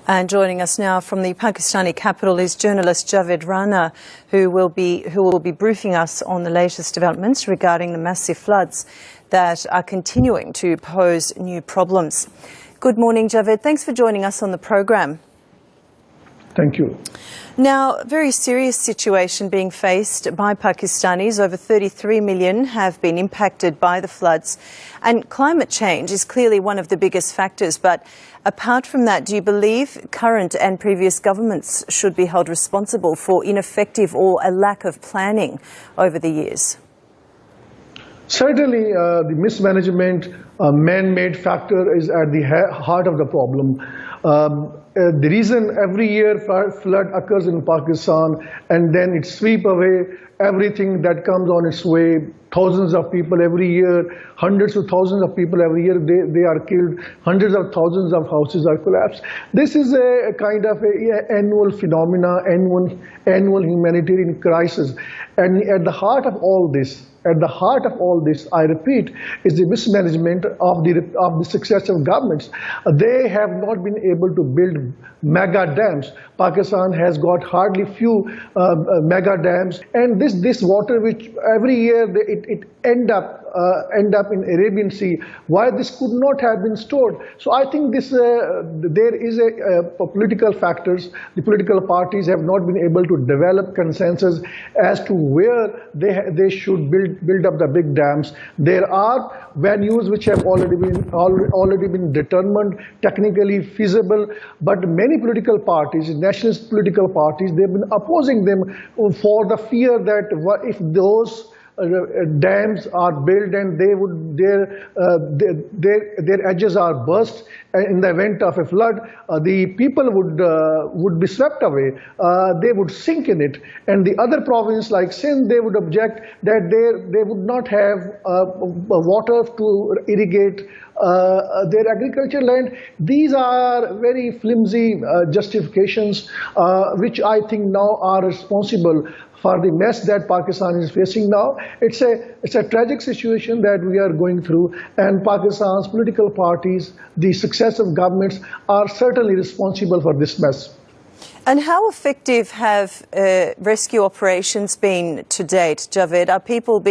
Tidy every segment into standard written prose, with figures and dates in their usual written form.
And joining us now from the Pakistani capital is journalist Javed Rana, who will be briefing us on the latest developments regarding the massive floods that are continuing to pose new problems. Good morning, Javed. Thanks for joining us on the program. Thank you. Now, a very serious situation being faced by Pakistanis. Over 33 million have been impacted by the floods, and climate change is clearly one of the biggest factors. But apart from that, do you believe current and previous governments should be held responsible for ineffective or a lack of planning over the years? Certainly, the mismanagement, man-made factor is at the heart of the problem. The reason every year flood occurs in Pakistan and then it sweeps away everything that comes on its way, thousands of people every year, hundreds of thousands of people every year, they are killed, hundreds of thousands of houses are collapsed. This is a kind of annual phenomena, annual humanitarian crisis. And at the heart of all this, I repeat, is the mismanagement of the successive governments. They have not been able to build mega dams. Pakistan has got hardly few mega dams, and this water, which every year it end up in Arabian Sea, why this could not have been stored? So I think this there is political factors. The political parties have not been able to develop consensus as to where they should build up the big dams. There are venues which have already been determined, technically feasible, but many political parties, nationalist political parties, they've been opposing them for the fear that if those dams are built and their edges are burst in the event of a flood, the people would be swept away. They would sink in it, and the other province like Sindh, they would object that they would not have water to irrigate their agriculture land. These are very flimsy justifications which I think now are responsible for the mess that Pakistan is facing now. It's a tragic situation that we are going through, and Pakistan's political parties, the successive governments, are certainly responsible for this mess. And how effective have rescue operations been to date, Javed? Are people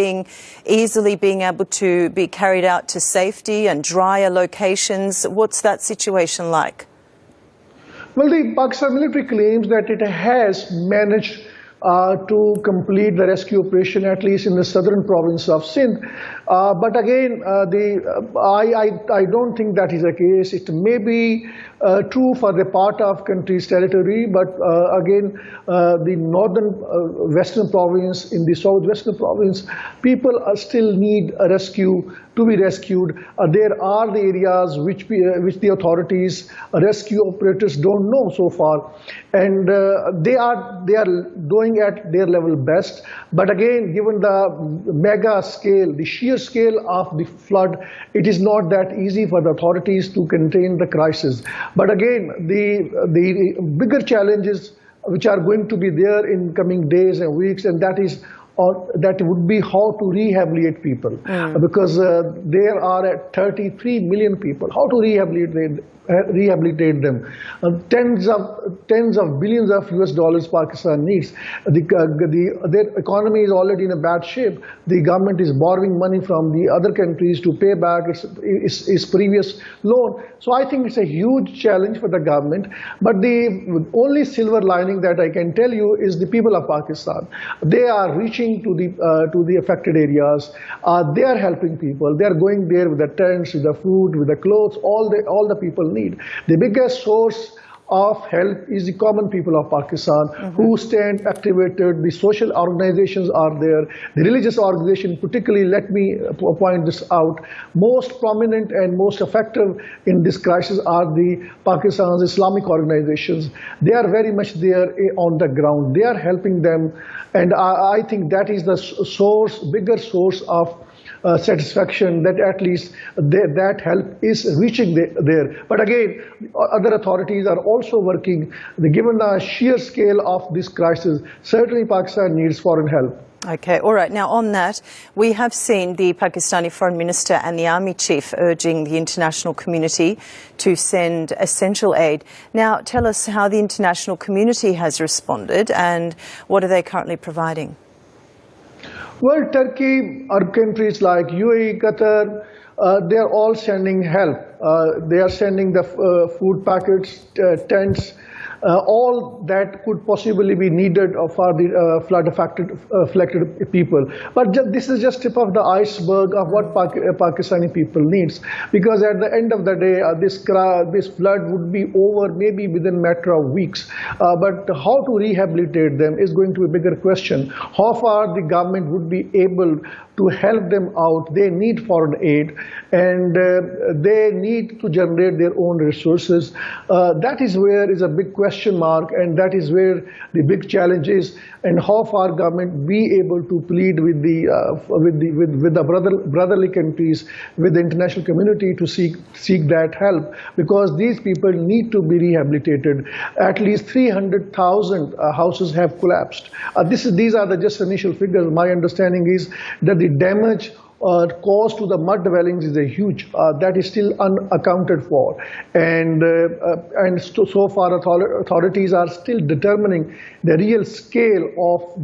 easily being able to be carried out to safety and drier locations? What's that situation like? Well, the Pakistan military claims that it has managed to complete the rescue operation, at least in the southern province of Sindh. But again, I don't think that is the case. It may be true for the part of country's territory, but again, the northern western province, in the southwestern province, people still need a rescue to be rescued. There are the areas which the authorities, rescue operators don't know so far, and they are doing at their level best. But again, given the mega scale, the sheer scale of the flood, it is not that easy for the authorities to contain the crisis. But again, the bigger challenges which are going to be there in coming days and weeks, and that would be how to rehabilitate people, because there are 33 million people. How to rehabilitate them? Tens of billions of US dollars Pakistan needs. Their economy is already in a bad shape. The government is borrowing money from the other countries to pay back its previous loan. So I think it's a huge challenge for the government. But the only silver lining that I can tell you is the people of Pakistan. They are reaching to the affected areas. They are helping people. They are going there with the tents, with the food, with the clothes. All the people need. The biggest source of help is the common people of Pakistan who stand activated. The social organizations are there. The religious organization, particularly, let me point this out, most prominent and most effective in this crisis are the Pakistan's Islamic organizations. They are very much there on the ground. They are helping them, and I think that is the bigger source of satisfaction that at least that help is reaching there. But again, other authorities are also working. Given the sheer scale of this crisis, certainly Pakistan needs foreign help. Okay, all right. Now, on that, we have seen the Pakistani Foreign Minister and the Army Chief urging the international community to send essential aid. Now, tell us how the international community has responded and what are they currently providing? Well, Turkey, Arab countries like UAE, Qatar, they are all sending help. They are sending the food packets, tents, all that could possibly be needed for the flood-affected people. But this is just tip of the iceberg of what Pakistani people needs. Because at the end of the day, this flood would be over maybe within a matter of weeks. But how to rehabilitate them is going to be a bigger question. How far the government would be able to help them out. They need foreign aid and they need to generate their own resources. That is where is a big question mark, and that is where the big challenge is, and how far government be able to plead with the brotherly countries, with the international community to seek that help, because these people need to be rehabilitated. At least 300,000 houses have collapsed. These are the just initial figures. My understanding is that the damage caused to the mud dwellings is a huge, that is still unaccounted for, and so far authorities are still determining the real scale of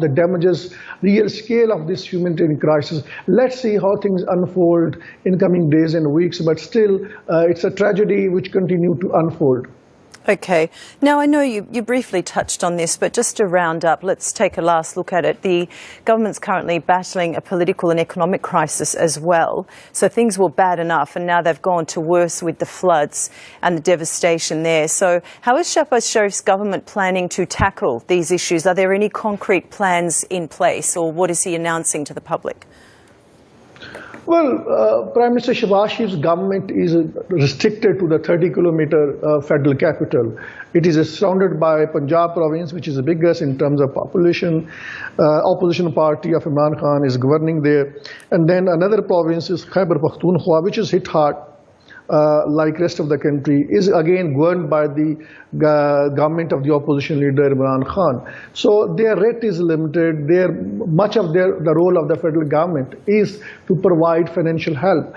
the damages, real scale of this humanitarian crisis. Let's see how things unfold in coming days and weeks, but still it's a tragedy which continues to unfold. Okay. Now, I know you briefly touched on this, but just to round up, let's take a last look at it. The government's currently battling a political and economic crisis as well. So things were bad enough, and now they've gone to worse with the floods and the devastation there. So how is Shahbaz Sharif's government planning to tackle these issues? Are there any concrete plans in place, or what is he announcing to the public? Well, Prime Minister Shahbaz Sharif's government is restricted to the 30-kilometer federal capital. It is surrounded by Punjab province, which is the biggest in terms of population. Opposition party of Imran Khan is governing there. And then another province is Khyber Pakhtunkhwa, which is hit hard. Like rest of the country, is again governed by the government of the opposition leader Imran Khan. So their rate is limited. Much of the role of the federal government is to provide financial help.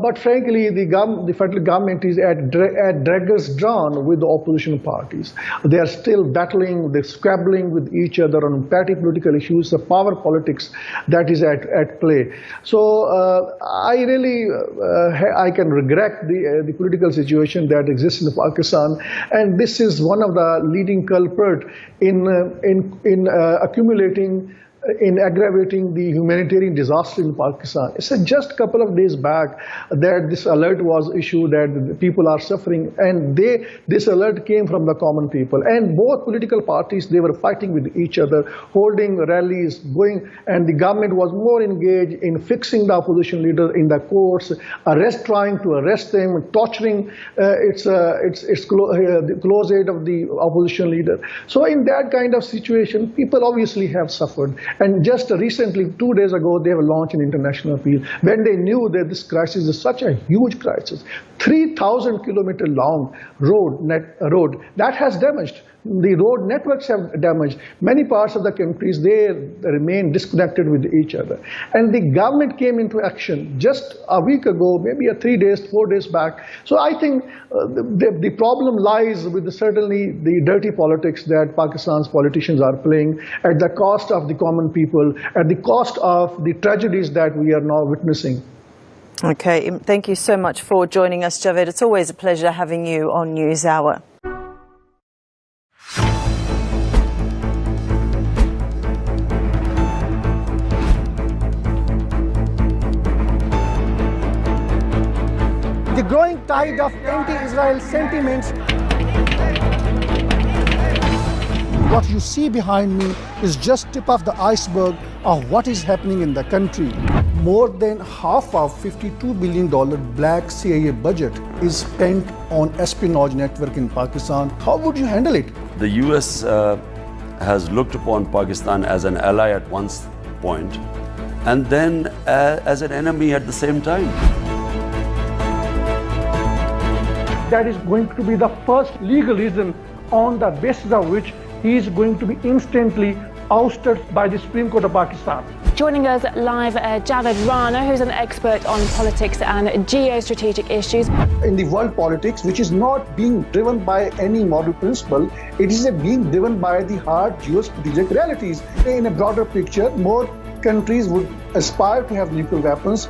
But frankly, the federal government is at daggers drawn with the opposition parties. They are still battling, they're squabbling with each other on petty political issues, the power politics that is at play. So I really, I can regret the political situation that exists in Pakistan, and this is one of the leading culprit in aggravating the humanitarian disaster in Pakistan. It's just a couple of days back that this alert was issued that people are suffering, and this alert came from the common people. And both political parties, they were fighting with each other, holding rallies, and the government was more engaged in fixing the opposition leader in the courts, trying to arrest them, torturing the close aid of the opposition leader. So in that kind of situation, people obviously have suffered. And just recently, 2 days ago, they have launched an international appeal when they knew that this crisis is such a huge crisis. 3,000-kilometer long road that has damaged. The road networks have damaged. Many parts of the countries, they remain disconnected with each other. And the government came into action just a week ago, maybe 3 days, 4 days back. So I think the problem lies with certainly the dirty politics that Pakistan's politicians are playing at the cost of the common people, at the cost of the tragedies that we are now witnessing. Okay, thank you so much for joining us, Javed. It's always a pleasure having you on NewsHour. The growing tide of anti-Israel sentiments. What you see behind me is just tip of the iceberg of what is happening in the country. More than half of $52 billion black CIA budget is spent on espionage network in Pakistan. How would you handle it? The US has looked upon Pakistan as an ally at one point, and then as an enemy at the same time. That is going to be the first legal reason on the basis of which he is going to be instantly ousted by the Supreme Court of Pakistan. Joining us live, Javed Rana, who's an expert on politics and geostrategic issues. In the world politics, which is not being driven by any moral principle, it is being driven by the hard geostrategic realities. In a broader picture, more countries would aspire to have nuclear weapons.